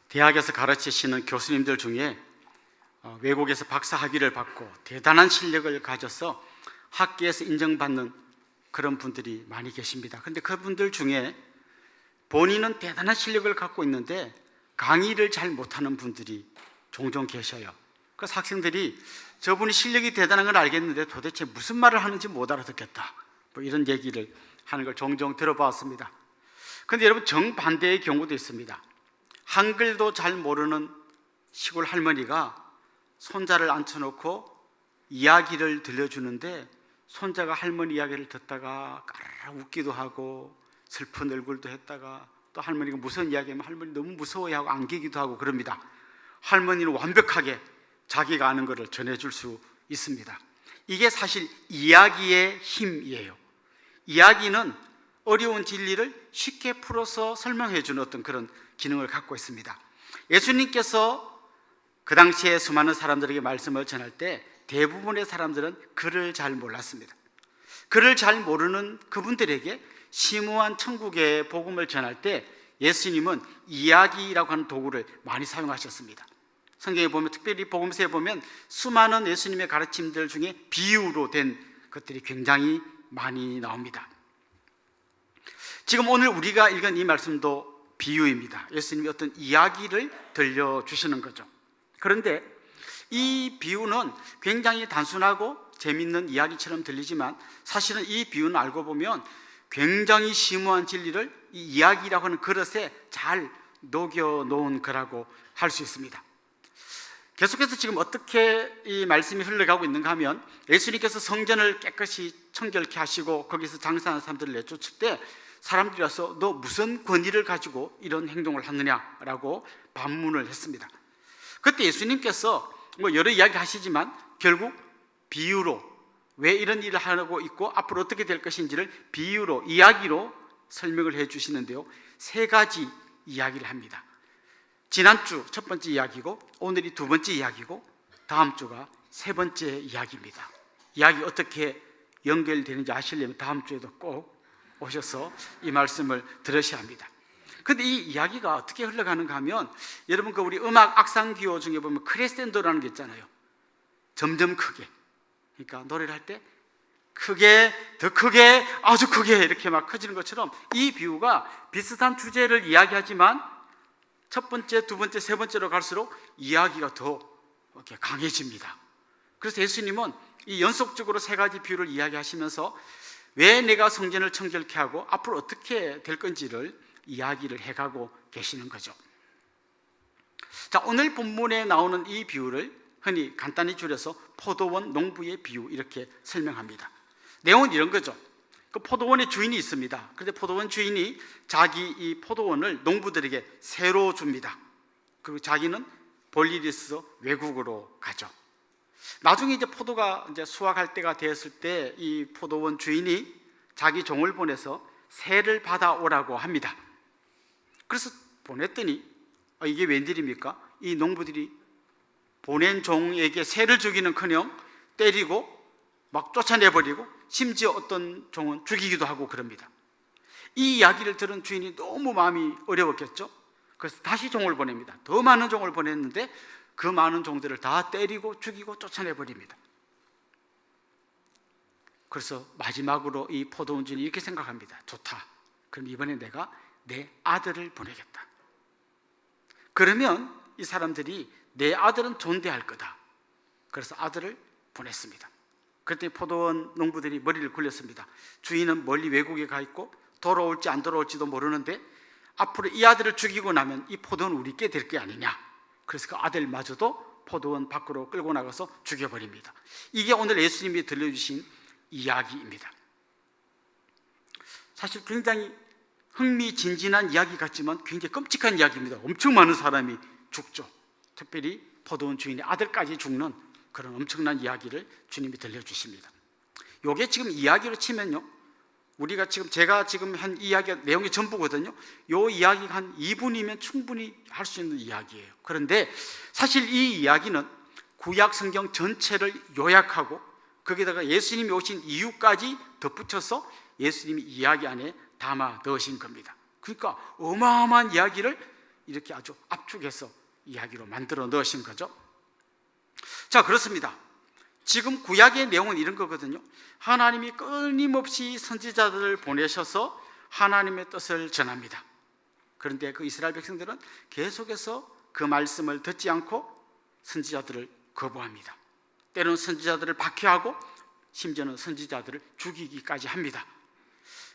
대학에서 가르치시는 교수님들 중에 외국에서 박사 학위를 받고 대단한 실력을 가져서 학계에서 인정받는 그런 분들이 많이 계십니다. 그런데 그분들 중에 본인은 대단한 실력을 갖고 있는데 강의를 잘 못하는 분들이 종종 계셔요. 그래서 학생들이 저분이 실력이 대단한 걸 알겠는데 도대체 무슨 말을 하는지 못 알아듣겠다, 뭐 이런 얘기를 하는 걸 종종 들어봤습니다. 그런데 여러분, 정반대의 경우도 있습니다. 한글도 잘 모르는 시골 할머니가 손자를 앉혀놓고 이야기를 들려주는데 손자가 할머니 이야기를 듣다가 까르르 웃기도 하고 슬픈 얼굴도 했다가 또 할머니가 무서운 이야기하면 할머니 너무 무서워하고 안기기도 하고 그럽니다. 할머니는 완벽하게 자기가 아는 것을 전해줄 수 있습니다. 이게 사실 이야기의 힘이에요. 이야기는 어려운 진리를 쉽게 풀어서 설명해 주는 어떤 그런 기능을 갖고 있습니다. 예수님께서 그 당시에 수많은 사람들에게 말씀을 전할 때 대부분의 사람들은 글을 잘 몰랐습니다. 글을 잘 모르는 그분들에게 심오한 천국의 복음을 전할 때 예수님은 이야기라고 하는 도구를 많이 사용하셨습니다. 성경에 보면, 특별히 복음서에 보면 수많은 예수님의 가르침들 중에 비유로 된 것들이 굉장히 많이 나옵니다. 지금 오늘 우리가 읽은 이 말씀도 비유입니다. 예수님이 어떤 이야기를 들려주시는 거죠. 그런데 이 비유는 굉장히 단순하고 재밌는 이야기처럼 들리지만 사실은 이 비유는 알고 보면 굉장히 심오한 진리를 이 이야기라고 하는 그릇에 잘 녹여놓은 거라고 할 수 있습니다. 계속해서 지금 어떻게 이 말씀이 흘러가고 있는가 하면, 예수님께서 성전을 깨끗이 청결케 하시고 거기서 장사하는 사람들을 내쫓을 때 사람들이 와서 너 무슨 권위를 가지고 이런 행동을 하느냐라고 반문을 했습니다. 그때 예수님께서 여러 이야기를 하시지만 결국 비유로 왜 이런 일을 하고 있고 앞으로 어떻게 될 것인지를 비유로, 이야기로 설명을 해 주시는데요, 세 가지 이야기를 합니다. 지난주 첫 번째 이야기고 오늘이 두 번째 이야기고 다음 주가 세 번째 이야기입니다. 이야기 어떻게 연결되는지 아시려면 다음 주에도 꼭 오셔서 이 말씀을 들으셔야 합니다. 그런데 이 이야기가 어떻게 흘러가는가 하면, 여러분 우리 음악 악상 기호 중에 보면 크레센도라는 게 있잖아요. 점점 크게, 그러니까 노래를 할 때 크게, 더 크게, 아주 크게 이렇게 막 커지는 것처럼 이 비유가 비슷한 주제를 이야기하지만 첫 번째, 두 번째, 세 번째로 갈수록 이야기가 더 이렇게 강해집니다. 그래서 예수님은 이 연속적으로 세 가지 비유를 이야기하시면서 왜 내가 성전을 청결케 하고 앞으로 어떻게 될 건지를 이야기를 해가고 계시는 거죠. 자, 오늘 본문에 나오는 이 비유를 흔히 간단히 줄여서 포도원 농부의 비유 이렇게 설명합니다. 내용은 이런 거죠. 그 포도원의 주인이 있습니다. 그런데 포도원 주인이 자기 이 포도원을 농부들에게 새로 줍니다. 그리고 자기는 볼 일이 있어서 외국으로 가죠. 나중에 이제 포도가 이제 수확할 때가 되었을 때 이 포도원 주인이 자기 종을 보내서 새를 받아오라고 합니다. 그래서 보냈더니 이게 웬일입니까? 이 농부들이 보낸 종에게 새를 주기는커녕 때리고 막 쫓아내버리고 심지어 어떤 종은 죽이기도 하고 그럽니다. 이 이야기를 들은 주인이 너무 마음이 어려웠겠죠. 그래서 다시 종을 보냅니다. 더 많은 종을 보냈는데 그 많은 종들을 다 때리고 죽이고 쫓아내버립니다. 그래서 마지막으로 이 포도원 주인이 이렇게 생각합니다. 좋다, 그럼 이번에 내가 내 아들을 보내겠다. 그러면 이 사람들이 내 아들은 존대할 거다. 그래서 아들을 보냈습니다. 그랬더니 포도원 농부들이 머리를 굴렸습니다. 주인은 멀리 외국에 가 있고 돌아올지 안 돌아올지도 모르는데 앞으로 이 아들을 죽이고 나면 이 포도원 우리께 될 게 아니냐. 그래서 그 아들마저도 포도원 밖으로 끌고 나가서 죽여버립니다. 이게 오늘 예수님이 들려주신 이야기입니다. 사실 굉장히 흥미진진한 이야기 같지만 굉장히 끔찍한 이야기입니다. 엄청 많은 사람이 죽죠. 특별히 포도원 주인의 아들까지 죽는 그런 엄청난 이야기를 주님이 들려주십니다. 이게 지금 이야기로 치면요, 우리가 지금 제가 지금 한 이야기가 내용이 전부거든요. 이 이야기가 한 2분이면 충분히 할 수 있는 이야기예요. 그런데 사실 이 이야기는 구약 성경 전체를 요약하고 거기다가 예수님이 오신 이유까지 덧붙여서 예수님이 이야기 안에 담아 넣으신 겁니다. 그러니까 어마어마한 이야기를 이렇게 아주 압축해서 이야기로 만들어 넣으신 거죠. 자, 그렇습니다. 지금 구약의 내용은 이런 거거든요. 하나님이 끊임없이 선지자들을 보내셔서 하나님의 뜻을 전합니다. 그런데 그 이스라엘 백성들은 계속해서 그 말씀을 듣지 않고 선지자들을 거부합니다. 때로는 선지자들을 박해하고 심지어는 선지자들을 죽이기까지 합니다.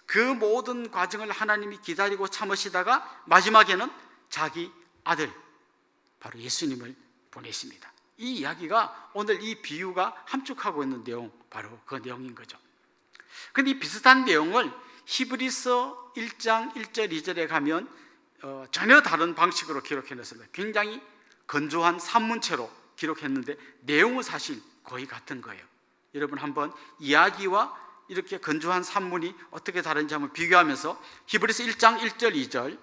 그 모든 과정을 하나님이 기다리고 참으시다가 마지막에는 자기 아들, 바로 예수님을 보내십니다. 이 이야기가 오늘 이 비유가 함축하고 있는 내용, 바로 그 내용인 거죠. 그런데 이 비슷한 내용을 히브리서 1장 1절 2절에 가면 전혀 다른 방식으로 기록해놨습니다. 굉장히 건조한 산문체로 기록했는데 내용은 사실 거의 같은 거예요. 여러분 한번 이야기와 이렇게 건조한 산문이 어떻게 다른지 한번 비교하면서 히브리서 1장 1절 2절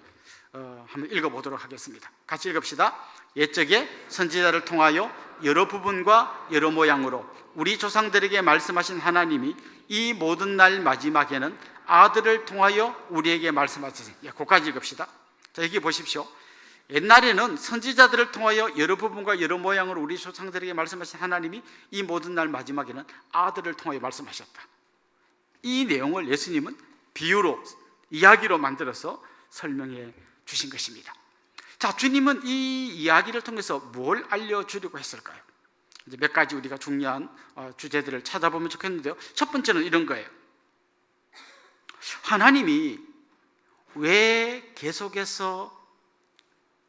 한번 읽어보도록 하겠습니다. 같이 읽읍시다. 옛적에 선지자를 통하여 여러 부분과 여러 모양으로 우리 조상들에게 말씀하신 하나님이 이 모든 날 마지막에는 아들을 통하여 우리에게 말씀하셨습니다. 거기까지 읽읍시다. 자, 여기 보십시오. 옛날에는 선지자들을 통하여 여러 부분과 여러 모양으로 우리 조상들에게 말씀하신 하나님이 이 모든 날 마지막에는 아들을 통하여 말씀하셨다. 이 내용을 예수님은 비유로, 이야기로 만들어서 설명해 주신 것입니다. 자, 주님은 이 이야기를 통해서 뭘 알려주려고 했을까요? 이제 몇 가지 우리가 중요한 주제들을 찾아보면 좋겠는데요. 첫 번째는 이런 거예요. 하나님이 왜 계속해서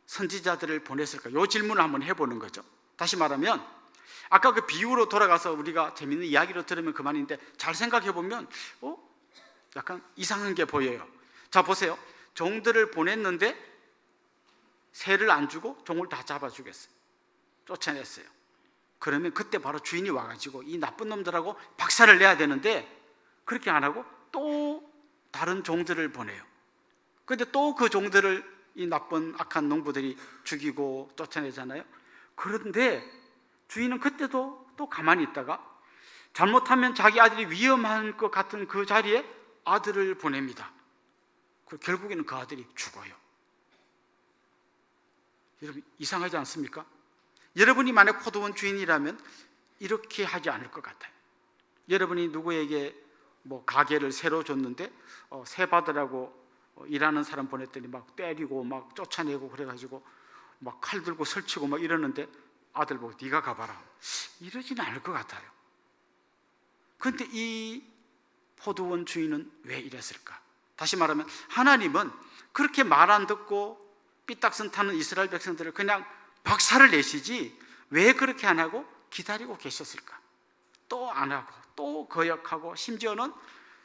선지자들을 보냈을까? 이 질문을 한번 해보는 거죠. 다시 말하면 아까 그 비유로 돌아가서 우리가 재밌는 이야기로 들으면 그만인데 잘 생각해보면 약간 이상한 게 보여요. 자, 보세요. 종들을 보냈는데 새를 안 주고 종을 다 잡아주겠어요. 쫓아냈어요. 그러면 그때 바로 주인이 와가지고 이 나쁜 놈들하고 박살을 내야 되는데 그렇게 안 하고 또 다른 종들을 보내요. 그런데 또 그 종들을 이 나쁜 악한 농부들이 죽이고 쫓아내잖아요. 그런데 주인은 그때도 또 가만히 있다가 잘못하면 자기 아들이 위험한 것 같은 그 자리에 아들을 보냅니다. 결국에는 그 아들이 죽어요. 여러분 이상하지 않습니까? 여러분이 만약 포도원 주인이라면 이렇게 하지 않을 것 같아요. 여러분이 누구에게 가게를 새로 줬는데 새 받으라고 일하는 사람 보냈더니 막 때리고 막 쫓아내고 그래가지고 막 칼 들고 설치고 막 이러는데 아들 보고 네가 가봐라 이러지는 않을 것 같아요. 그런데 이 포도원 주인은 왜 이랬을까? 다시 말하면 하나님은 그렇게 말 안 듣고 삐딱선 타는 이스라엘 백성들을 그냥 박살을 내시지 왜 그렇게 안 하고 기다리고 계셨을까? 또 안 하고 또 거역하고 심지어는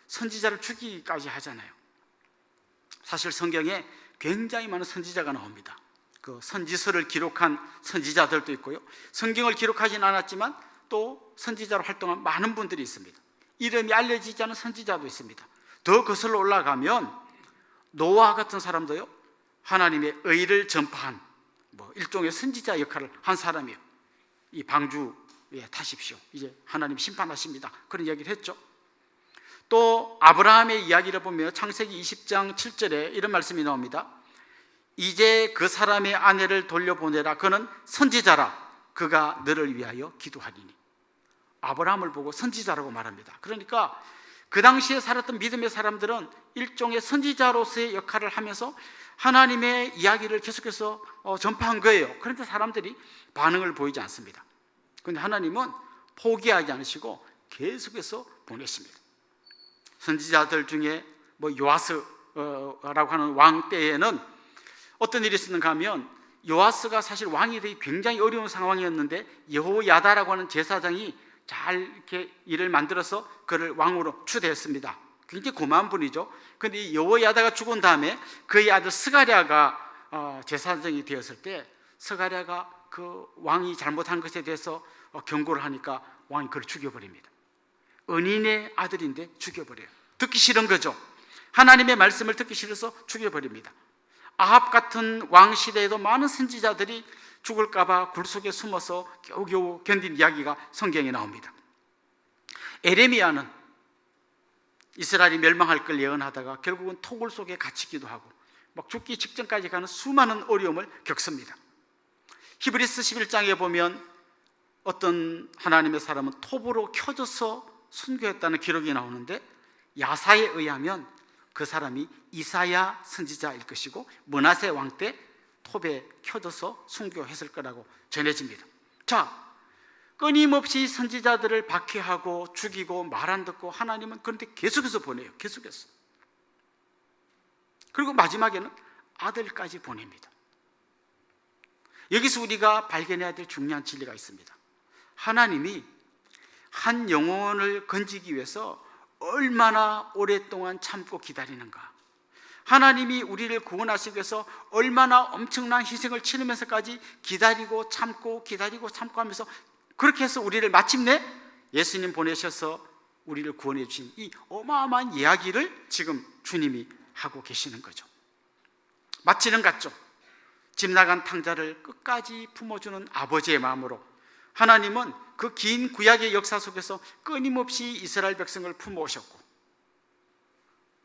선지자를 죽이기까지 하잖아요. 사실 성경에 굉장히 많은 선지자가 나옵니다. 그 선지서를 기록한 선지자들도 있고요. 성경을 기록하진 않았지만 또 선지자로 활동한 많은 분들이 있습니다. 이름이 알려지지 않은 선지자도 있습니다. 더 거슬러 올라가면 노아 같은 사람도요. 하나님의 의를 전파한 일종의 선지자 역할을 한 사람이에요. 이 방주에 타십시오. 이제 하나님 심판하십니다. 그런 이야기를 했죠. 또 아브라함의 이야기를 보면 창세기 20장 7절에 이런 말씀이 나옵니다. 이제 그 사람의 아내를 돌려보내라. 그는 선지자라. 그가 너를 위하여 기도하리니. 아브라함을 보고 선지자라고 말합니다. 그러니까 그 당시에 살았던 믿음의 사람들은 일종의 선지자로서의 역할을 하면서 하나님의 이야기를 계속해서 전파한 거예요. 그런데 사람들이 반응을 보이지 않습니다. 그런데 하나님은 포기하지 않으시고 계속해서 보내십니다. 선지자들 중에 요아스라고 하는 왕 때에는 어떤 일이 있었는가 하면 요아스가 사실 왕이 되기 굉장히 어려운 상황이었는데 여호야다라고 하는 제사장이 잘 이렇게 일을 만들어서 그를 왕으로 추대했습니다. 굉장히 고마운 분이죠. 그런데 이 여호야다가 죽은 다음에 그의 아들 스가랴가 제사장이 되었을 때 스가랴가 그 왕이 잘못한 것에 대해서 경고를 하니까 왕이 그를 죽여버립니다. 은인의 아들인데 죽여버려요. 듣기 싫은 거죠. 하나님의 말씀을 듣기 싫어서 죽여버립니다. 아합 같은 왕 시대에도 많은 선지자들이 죽을까 봐 굴 속에 숨어서 겨우겨우 견딘 이야기가 성경에 나옵니다. 에레미야는 이스라엘이 멸망할 걸 예언하다가 결국은 토굴 속에 갇히기도 하고 막 죽기 직전까지 가는 수많은 어려움을 겪습니다. 히브리서 11장에 보면 어떤 하나님의 사람은 톱으로 켜져서 순교했다는 기록이 나오는데, 야사에 의하면 그 사람이 이사야 선지자일 것이고 므낫세 왕 때 톱에 켜져서 순교했을 거라고 전해집니다. 자, 끊임없이 선지자들을 박해하고 죽이고 말 안 듣고 하나님은 그런데 계속해서 보내요. 계속해서. 그리고 마지막에는 아들까지 보냅니다. 여기서 우리가 발견해야 될 중요한 진리가 있습니다. 하나님이 한 영혼을 건지기 위해서 얼마나 오랫동안 참고 기다리는가, 하나님이 우리를 구원하시기 위해서 얼마나 엄청난 희생을 치르면서까지 기다리고 참고 기다리고 참고 하면서 그렇게 해서 우리를 마침내 예수님 보내셔서 우리를 구원해 주신 이 어마어마한 이야기를 지금 주님이 하고 계시는 거죠. 마치는 같죠. 집 나간 탕자를 끝까지 품어주는 아버지의 마음으로 하나님은 그 긴 구약의 역사 속에서 끊임없이 이스라엘 백성을 품어오셨고,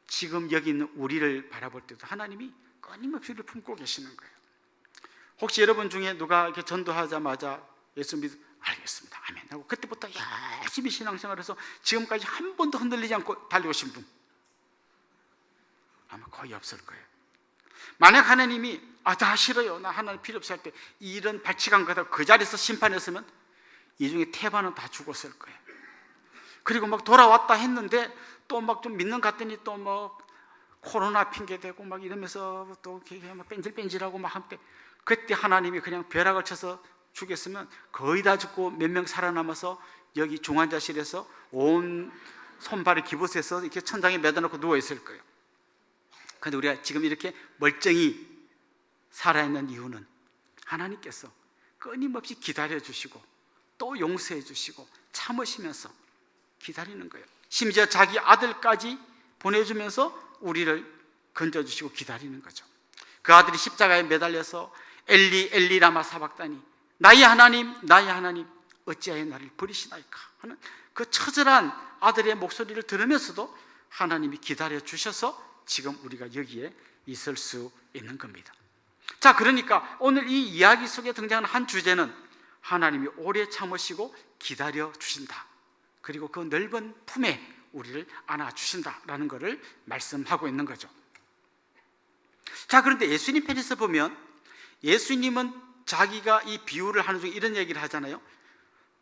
지금 여기 있는 우리를 바라볼 때도 하나님이 끊임없이 우리를 품고 계시는 거예요. 혹시 여러분 중에 누가 이렇게 전도하자마자 예수 알겠습니다, 아멘 하고 그때부터 열심히 신앙생활해서 지금까지 한 번도 흔들리지 않고 달려오신 분 아마 거의 없을 거예요. 만약 하나님이 다 싫어요, 나 하나님 필요 없어 할 때 이런 발칙한 거다 그 자리에서 심판했으면 이 중에 태반은 다 죽었을 거예요. 그리고 막 돌아왔다 했는데 또 막 좀 믿는 것 같더니 또 뭐 코로나 핑계대고 막 이러면서 또 막 뺀질뺀질하고 막 할 때, 그때 하나님이 그냥 벼락을 쳐서 죽였으면 거의 다 죽고 몇 명 살아남아서 여기 중환자실에서 온 손발을 기부스해서 이렇게 천장에 매달아놓고 누워있을 거예요. 그런데 우리가 지금 이렇게 멀쩡히 살아있는 이유는 하나님께서 끊임없이 기다려주시고 또 용서해 주시고 참으시면서 기다리는 거예요. 심지어 자기 아들까지 보내주면서 우리를 건져주시고 기다리는 거죠. 그 아들이 십자가에 매달려서 엘리 엘리 라마 사박다니, 나의 하나님 나의 하나님 어찌하여 나를 버리시나이까 하는 그 처절한 아들의 목소리를 들으면서도 하나님이 기다려 주셔서 지금 우리가 여기에 있을 수 있는 겁니다. 자, 그러니까 오늘 이 이야기 속에 등장하는 한 주제는 하나님이 오래 참으시고 기다려 주신다, 그리고 그 넓은 품에 우리를 안아주신다라는 것을 말씀하고 있는 거죠. 자, 그런데 예수님 편에서 보면 예수님은 자기가 이 비유를 하는 중에 이런 얘기를 하잖아요.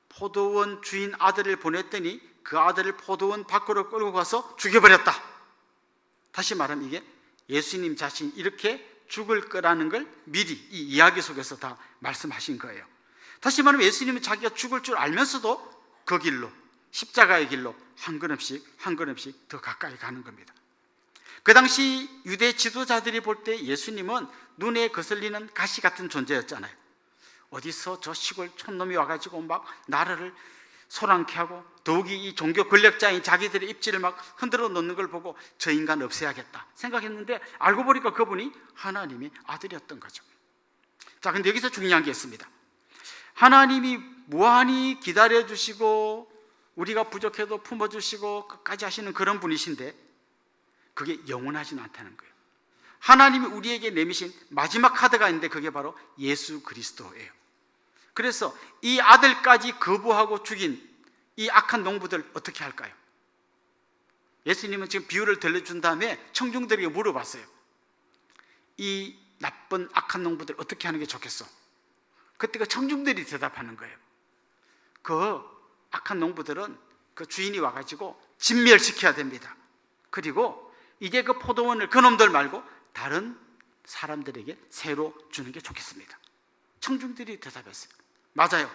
포도원 주인 아들을 보냈더니 그 아들을 포도원 밖으로 끌고 가서 죽여버렸다. 다시 말하면 이게 예수님 자신이 이렇게 죽을 거라는 걸 미리 이 이야기 속에서 다 말씀하신 거예요. 다시 말하면 예수님은 자기가 죽을 줄 알면서도 그 길로, 십자가의 길로 한 걸음씩 한 걸음씩 더 가까이 가는 겁니다. 그 당시 유대 지도자들이 볼 때 예수님은 눈에 거슬리는 가시 같은 존재였잖아요. 어디서 저 시골 촌놈이 와가지고 막 나라를 소란케 하고, 더욱이 이 종교 권력자인 자기들의 입지를 막 흔들어 놓는 걸 보고 저 인간 없애야겠다 생각했는데, 알고 보니까 그분이 하나님의 아들이었던 거죠. 자, 근데 여기서 중요한 게 있습니다. 하나님이 무한히 기다려주시고 우리가 부족해도 품어주시고 끝까지 하시는 그런 분이신데 그게 영원하지는 않다는 거예요. 하나님이 우리에게 내미신 마지막 카드가 있는데 그게 바로 예수 그리스도예요. 그래서 이 아들까지 거부하고 죽인 이 악한 농부들 어떻게 할까요? 예수님은 지금 비유를 들려준 다음에 청중들에게 물어봤어요. 이 나쁜 악한 농부들 어떻게 하는 게 좋겠어? 그때 그 청중들이 대답하는 거예요. 그 악한 농부들은 그 주인이 와가지고 진멸시켜야 됩니다. 그리고 이제 그 포도원을 그놈들 말고 다른 사람들에게 새로 주는 게 좋겠습니다. 청중들이 대답했어요. 맞아요.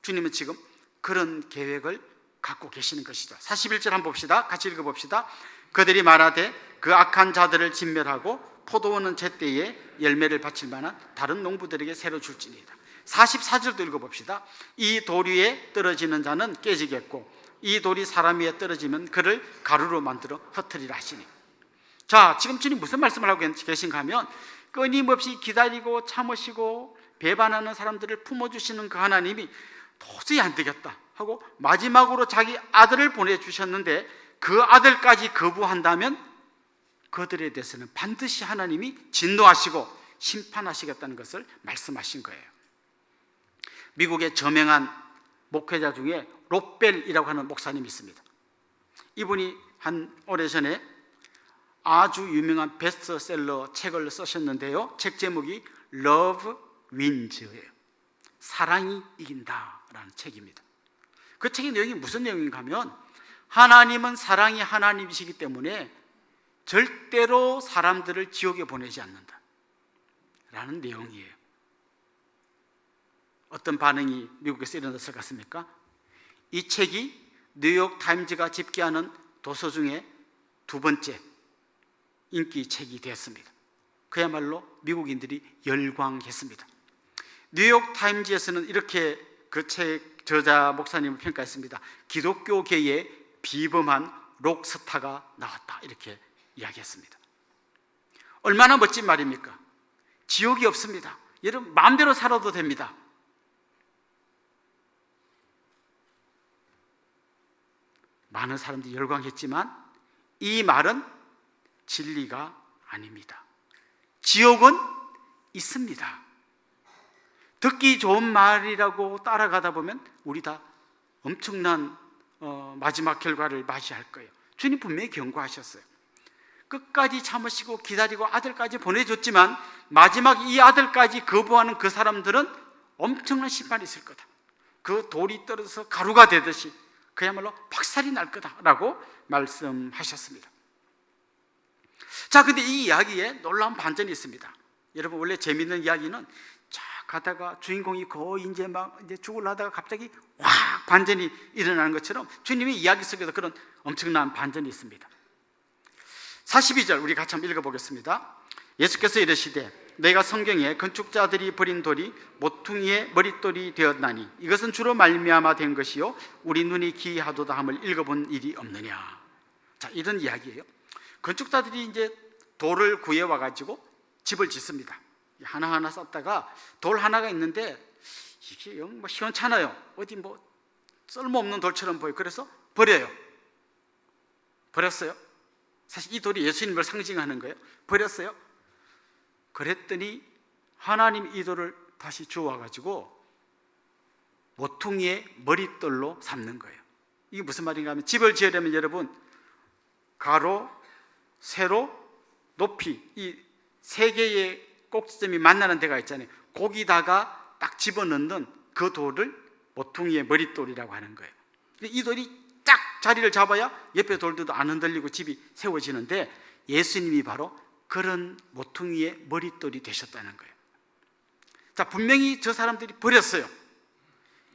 주님은 지금 그런 계획을 갖고 계시는 것이죠. 41절 한번 봅시다. 같이 읽어봅시다. 그들이 말하되 그 악한 자들을 진멸하고 포도원은 제때에 열매를 바칠 만한 다른 농부들에게 새로 줄지니이다. 44절도 읽어봅시다. 이 돌 위에 떨어지는 자는 깨지겠고 이 돌이 사람 위에 떨어지면 그를 가루로 만들어 흩으리라 하시니. 자, 지금 주님 무슨 말씀을 하고 계신가 하면 끊임없이 기다리고 참으시고 배반하는 사람들을 품어주시는 그 하나님이 도저히 안 되겠다 하고 마지막으로 자기 아들을 보내주셨는데 그 아들까지 거부한다면 그들에 대해서는 반드시 하나님이 진노하시고 심판하시겠다는 것을 말씀하신 거예요. 미국의 저명한 목회자 중에 롯벨이라고 하는 목사님이 있습니다. 이분이 한 오래전에 아주 유명한 베스트셀러 책을 쓰셨는데요, 책 제목이 Love Wins예요. 사랑이 이긴다라는 책입니다. 그 책의 내용이 무슨 내용인가 하면, 하나님은 사랑이 하나님이시기 때문에 절대로 사람들을 지옥에 보내지 않는다 라는 내용이에요. 어떤 반응이 미국에서 일어났을 것 같습니까? 이 책이 뉴욕 타임즈가 집계하는 도서 중에 두 번째 인기 책이 되었습니다. 그야말로 미국인들이 열광했습니다. 뉴욕 타임즈에서는 이렇게 그 책 저자 목사님을 평가했습니다. 기독교계에 비범한 록스타가 나왔다, 이렇게 이야기했습니다. 얼마나 멋진 말입니까? 지옥이 없습니다. 여러분 마음대로 살아도 됩니다. 많은 사람들이 열광했지만 이 말은 진리가 아닙니다. 지옥은 있습니다. 듣기 좋은 말이라고 따라가다 보면 우리 다 엄청난 마지막 결과를 맞이할 거예요. 주님 분명히 경고하셨어요. 끝까지 참으시고 기다리고 아들까지 보내줬지만 마지막 이 아들까지 거부하는 그 사람들은 엄청난 심판이 있을 거다. 그 돌이 떨어져서 가루가 되듯이 그야말로 박살이 날 거다라고 말씀하셨습니다. 자, 근데 이 이야기에 놀라운 반전이 있습니다. 여러분, 원래 재밌는 이야기는 쫙 가다가 주인공이 거의 이제 죽으려 하다가 갑자기 확 반전이 일어나는 것처럼 주님의 이야기 속에도 그런 엄청난 반전이 있습니다. 42절 우리 같이 한번 읽어보겠습니다. 예수께서 이르시되 내가 성경에 건축자들이 버린 돌이 모퉁이의 머릿돌이 되었나니 이것은 주로 말미암아 된 것이요 우리 눈이 기이하도다 함을 읽어본 일이 없느냐. 자, 이런 이야기예요. 건축자들이 이제 돌을 구해와 가지고 집을 짓습니다. 하나하나 쌓다가 돌 하나가 있는데 이게 영 시원찮아요. 어디 쓸모없는 돌처럼 보여요. 그래서 버려요. 버렸어요. 사실 이 돌이 예수님을 상징하는 거예요. 버렸어요. 그랬더니 하나님 이 돌을 다시 주워가지고 모퉁이의 머릿돌로 삼는 거예요. 이게 무슨 말인가 하면, 집을 지으려면 여러분 가로, 세로, 높이 이 세 개의 꼭지점이 만나는 데가 있잖아요. 거기다가 딱 집어넣는 그 돌을 모퉁이의 머릿돌이라고 하는 거예요. 이 돌이 딱 자리를 잡아야 옆에 돌들도 안 흔들리고 집이 세워지는데, 예수님이 바로 그런 모퉁이의 머릿돌이 되셨다는 거예요. 자, 분명히 저 사람들이 버렸어요.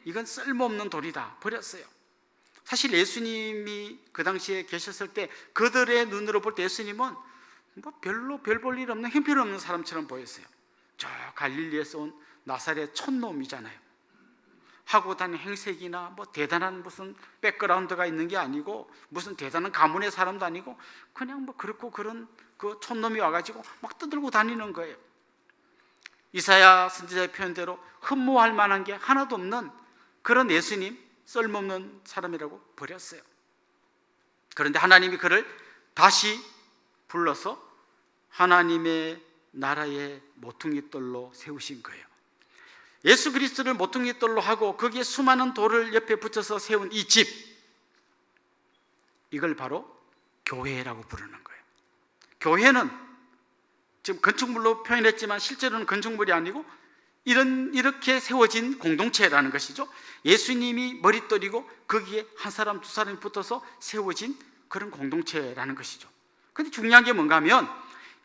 이건 쓸모없는 돌이다, 버렸어요. 사실 예수님이 그 당시에 계셨을 때 그들의 눈으로 볼 때 예수님은 별로 별 볼 일 없는 형편없는 사람처럼 보였어요. 저 갈릴리에서 온 나사렛 촌놈이잖아요. 하고 다니는 행색이나 대단한 무슨 백그라운드가 있는 게 아니고 무슨 대단한 가문의 사람도 아니고 그냥 그렇고 그런 그 촌놈이 와가지고 막 떠들고 다니는 거예요. 이사야 선지자의 표현대로 흠모할 만한 게 하나도 없는 그런 예수님, 쓸모없는 사람이라고 버렸어요. 그런데 하나님이 그를 다시 불러서 하나님의 나라의 모퉁이돌로 세우신 거예요. 예수 그리스도를 모퉁이돌로 하고 거기에 수많은 돌을 옆에 붙여서 세운 이 집, 이걸 바로 교회라고 부르는 거예요. 교회는 지금 건축물로 표현했지만 실제로는 건축물이 아니고 이렇게 세워진 공동체라는 것이죠. 예수님이 머릿돌이고 거기에 한 사람 두 사람이 붙어서 세워진 그런 공동체라는 것이죠. 근데 중요한 게 뭔가 하면,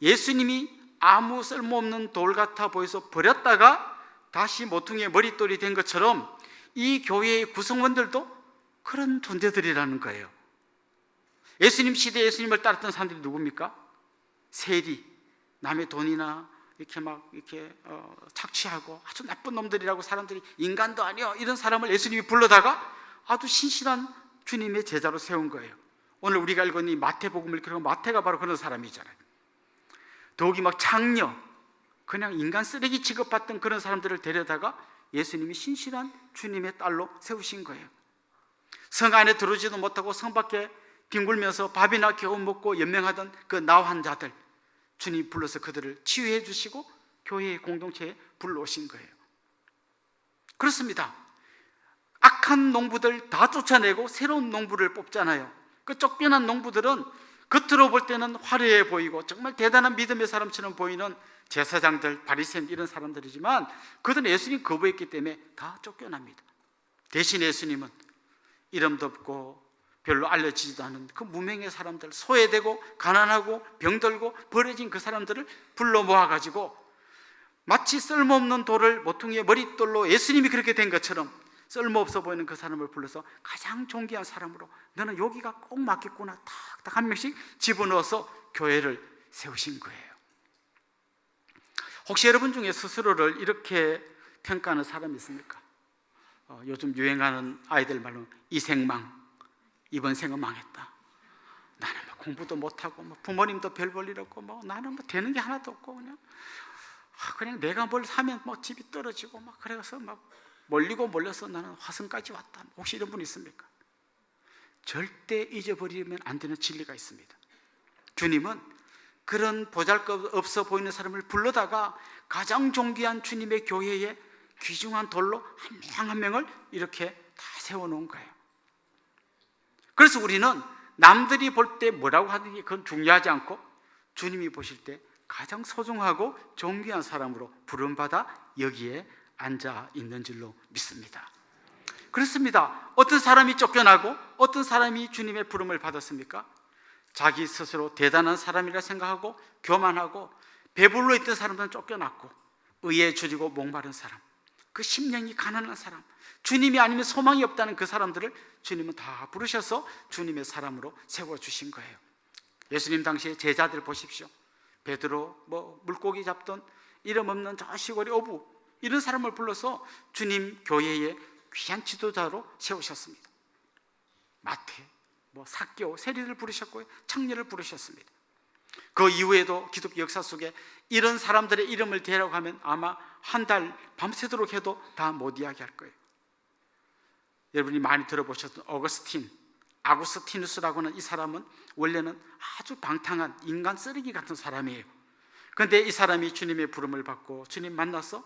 예수님이 아무 쓸모없는 돌 같아 보여서 버렸다가 다시 모퉁이의 머릿돌이 된 것처럼 이 교회의 구성원들도 그런 존재들이라는 거예요. 예수님 시대에 예수님을 따랐던 사람들이 누굽니까? 세리, 남의 돈이나 이렇게 착취하고 아주 나쁜 놈들이라고 사람들이, 인간도 아니요 이런 사람을 예수님이 불러다가 아주 신실한 주님의 제자로 세운 거예요. 오늘 우리가 읽은 이 마태복음을 읽고, 마태가 바로 그런 사람이잖아요. 더욱이 장녀, 그냥 인간 쓰레기 취급받던 그런 사람들을 데려다가 예수님이 신실한 주님의 딸로 세우신 거예요. 성 안에 들어오지도 못하고 성 밖에 뒹굴면서 밥이나 겨우 먹고 연명하던 그 나환 자들, 주님 불러서 그들을 치유해 주시고 교회의 공동체에 불러오신 거예요. 그렇습니다. 악한 농부들 다 쫓아내고 새로운 농부를 뽑잖아요. 그 쫓겨난 농부들은 겉으로 볼 때는 화려해 보이고 정말 대단한 믿음의 사람처럼 보이는 제사장들, 바리새인 이런 사람들이지만 그들은 예수님 거부했기 때문에 다 쫓겨납니다. 대신 예수님은 이름도 없고 별로 알려지지도 않은 그 무명의 사람들, 소외되고 가난하고 병들고 버려진 그 사람들을 불러 모아가지고 마치 쓸모없는 돌을 모퉁이의 머릿돌로 예수님이 그렇게 된 것처럼 쓸모없어 보이는 그 사람을 불러서 가장 존귀한 사람으로 너는 여기가 꼭 맞겠구나 탁탁 한 명씩 집어넣어서 교회를 세우신 거예요. 혹시 여러분 중에 스스로를 이렇게 평가하는 사람이 있습니까? 요즘 유행하는 아이들 말로 이생망, 이번 생은 망했다. 나는 뭐 공부도 못하고 뭐 부모님도 별 볼 일 없고 뭐 나는 뭐 되는 게 하나도 없고 그냥 내가 뭘 사면 뭐 집이 떨어지고 막 그래서 막 몰리고 몰려서 나는 화성까지 왔다. 혹시 이런 분 있습니까? 절대 잊어버리면 안 되는 진리가 있습니다. 주님은 그런 보잘것없어 보이는 사람을 불러다가 가장 존귀한 주님의 교회에 귀중한 돌로 한 명 한 명을 이렇게 다 세워놓은 거예요. 그래서 우리는 남들이 볼 때 뭐라고 하든지 그건 중요하지 않고 주님이 보실 때 가장 소중하고 존귀한 사람으로 부름받아 여기에 앉아 있는 줄로 믿습니다. 그렇습니다. 어떤 사람이 쫓겨나고 어떤 사람이 주님의 부름을 받았습니까? 자기 스스로 대단한 사람이라 생각하고 교만하고 배불러 있던 사람들은 쫓겨났고 의에 줄이고 목마른 사람, 그 심령이 가난한 사람, 주님이 아니면 소망이 없다는 그 사람들을 주님은 다 부르셔서 주님의 사람으로 세워주신 거예요. 예수님 당시에 제자들 보십시오. 베드로, 물고기 잡던 이름 없는 저 시골의 어부 이런 사람을 불러서 주님 교회의 귀한 지도자로 세우셨습니다. 마태, 삭개오, 세리를 부르셨고요, 창녀를 부르셨습니다. 그 이후에도 기독교 역사 속에 이런 사람들의 이름을 대라고 하면 아마 한 달 밤새도록 해도 다 못 이야기할 거예요. 여러분이 많이 들어보셨던 아구스티누스라고 하는 이 사람은 원래는 아주 방탕한 인간 쓰레기 같은 사람이에요. 그런데 이 사람이 주님의 부름을 받고 주님 만나서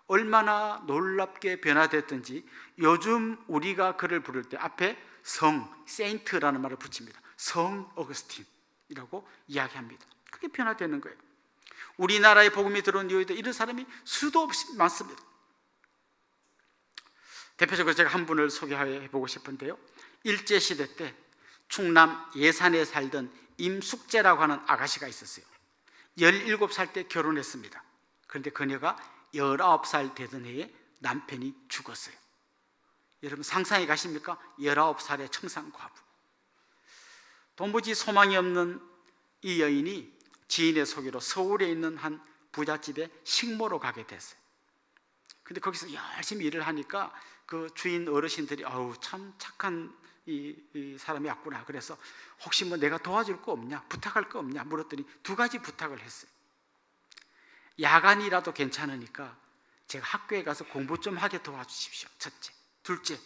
얼마나 놀랍게 변화됐든지 요즘 우리가 그를 부를 때 앞에 세인트라는 말을 붙입니다. 성 어거스틴이라고 이야기합니다. 그게 변화되는 거예요. 우리나라에 복음이 들어온 이후에도 이런 사람이 수도 없이 많습니다. 대표적으로 제가 한 분을 소개해 보고 싶은데요, 일제시대 때 충남 예산에 살던 임숙재라고 하는 아가씨가 있었어요. 17살 때 결혼했습니다. 그런데 그녀가 19살 되던 해에 남편이 죽었어요. 여러분 상상해 가십니까? 19살의 청산과부, 도무지 소망이 없는 이 여인이 지인의 소개로 서울에 있는 한 부잣집에 식모로 가게 됐어요. 근데 거기서 열심히 일을 하니까 그 주인 어르신들이 참 착한 이 사람이 왔구나. 그래서 혹시 내가 도와줄 거 없냐, 부탁할 거 없냐 물었더니 두 가지 부탁을 했어요. 야간이라도 괜찮으니까 제가 학교에 가서 공부 좀 하게 도와주십시오. 첫째. 둘째,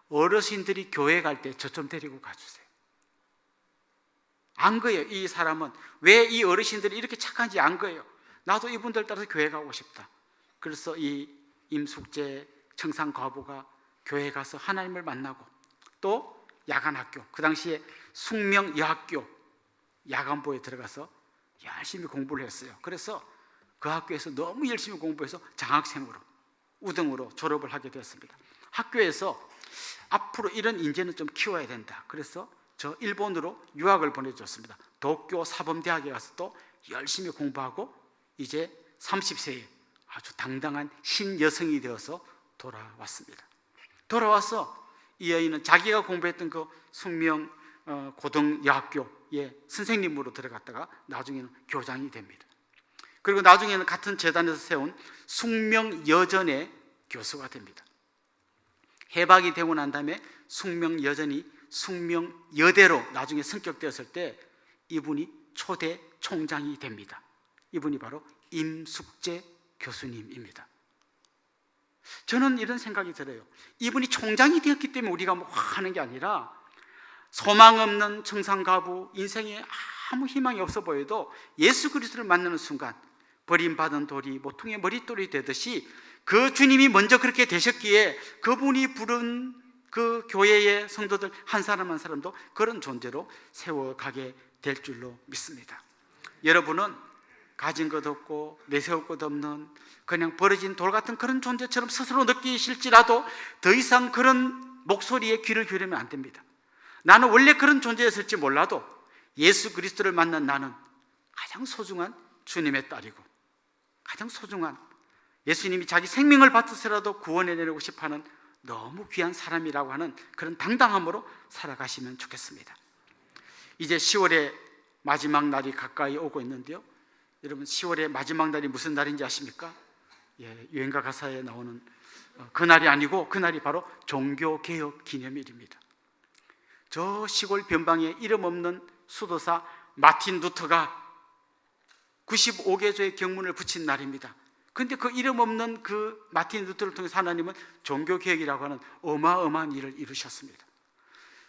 어르신들이 교회 갈 때 저 좀 데리고 가주세요. 안 거예요. 이 사람은 왜 이 어르신들이 이렇게 착한지 안 거예요. 나도 이분들 따라서 교회 가고 싶다. 그래서 이 임숙재 청산과부가 교회 가서 하나님을 만나고 또 야간학교, 그 당시에 숙명여학교 야간부에 들어가서 열심히 공부를 했어요. 그래서 그 학교에서 너무 열심히 공부해서 장학생으로 우등으로 졸업을 하게 되었습니다. 학교에서 앞으로 이런 인재는 좀 키워야 된다. 그래서 저 일본으로 유학을 보내줬습니다. 도쿄 사범대학에 가서 또 열심히 공부하고 이제 30세에 아주 당당한 신여성이 되어서 돌아왔습니다. 돌아와서 이 여인은 자기가 공부했던 그 숙명 고등여학교에 선생님으로 들어갔다가 나중에는 교장이 됩니다. 그리고 나중에는 같은 재단에서 세운 숙명여전의 교수가 됩니다. 해박이 되고 난 다음에 숙명여전이 숙명여대로 나중에 승격되었을 때 이분이 초대 총장이 됩니다. 이분이 바로 임숙재 교수님입니다. 저는 이런 생각이 들어요. 이분이 총장이 되었기 때문에 우리가 하는 게 아니라 소망 없는 청산가부, 인생에 아무 희망이 없어 보여도 예수 그리스도를 만나는 순간 버림받은 돌이 모퉁이의 머릿돌이 되듯이 그 주님이 먼저 그렇게 되셨기에 그분이 부른 그 교회의 성도들 한 사람 한 사람도 그런 존재로 세워가게 될 줄로 믿습니다. 여러분은 가진 것 없고 내세울 것 없는 그냥 버려진 돌 같은 그런 존재처럼 스스로 느끼실지라도 더 이상 그런 목소리에 귀를 기울이면 안 됩니다. 나는 원래 그런 존재였을지 몰라도 예수 그리스도를 만난 나는 가장 소중한 주님의 딸이고 가장 소중한 예수님이 자기 생명을 바쳐서라도 구원해내려고 싶어하는 너무 귀한 사람이라고 하는 그런 당당함으로 살아가시면 좋겠습니다. 이제 10월의 마지막 날이 가까이 오고 있는데요, 여러분 10월의 마지막 날이 무슨 날인지 아십니까? 유행가 가사에 나오는 그 날이 아니고 그 날이 바로 종교개혁 기념일입니다. 저 시골 변방에 이름 없는 수도사 마틴 루터가 95개조의 경문을 붙인 날입니다. 그런데 그 이름 없는 그 마틴 루터를 통해서 하나님은 종교개혁이라고 하는 어마어마한 일을 이루셨습니다.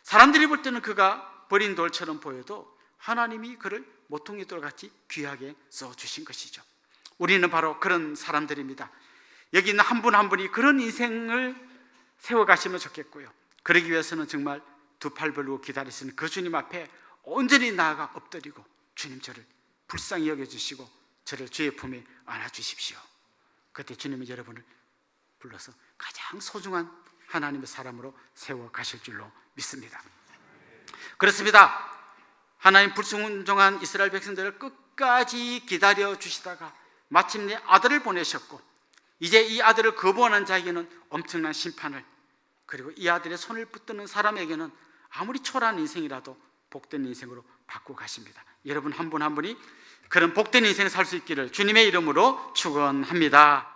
사람들이 볼 때는 그가 버린 돌처럼 보여도 하나님이 그를 모퉁이 돌같이 귀하게 써주신 것이죠. 우리는 바로 그런 사람들입니다. 여기 있는 한 분 한 분이 그런 인생을 세워가시면 좋겠고요, 그러기 위해서는 정말 두 팔 벌리고 기다리시는 그 주님 앞에 온전히 나아가 엎드리고 주님 저를 불쌍히 여겨주시고 저를 주의 품에 안아주십시오. 그때 주님은 여러분을 불러서 가장 소중한 하나님의 사람으로 세워가실 줄로 믿습니다. 그렇습니다. 하나님 불순종한 이스라엘 백성들을 끝까지 기다려주시다가 마침내 아들을 보내셨고 이제 이 아들을 거부하는 자에게는 엄청난 심판을, 그리고 이 아들의 손을 붙드는 사람에게는 아무리 초라한 인생이라도 복된 인생으로 바꾸어 가십니다. 여러분 한 분 한 분이 그런 복된 인생을 살 수 있기를 주님의 이름으로 축원합니다.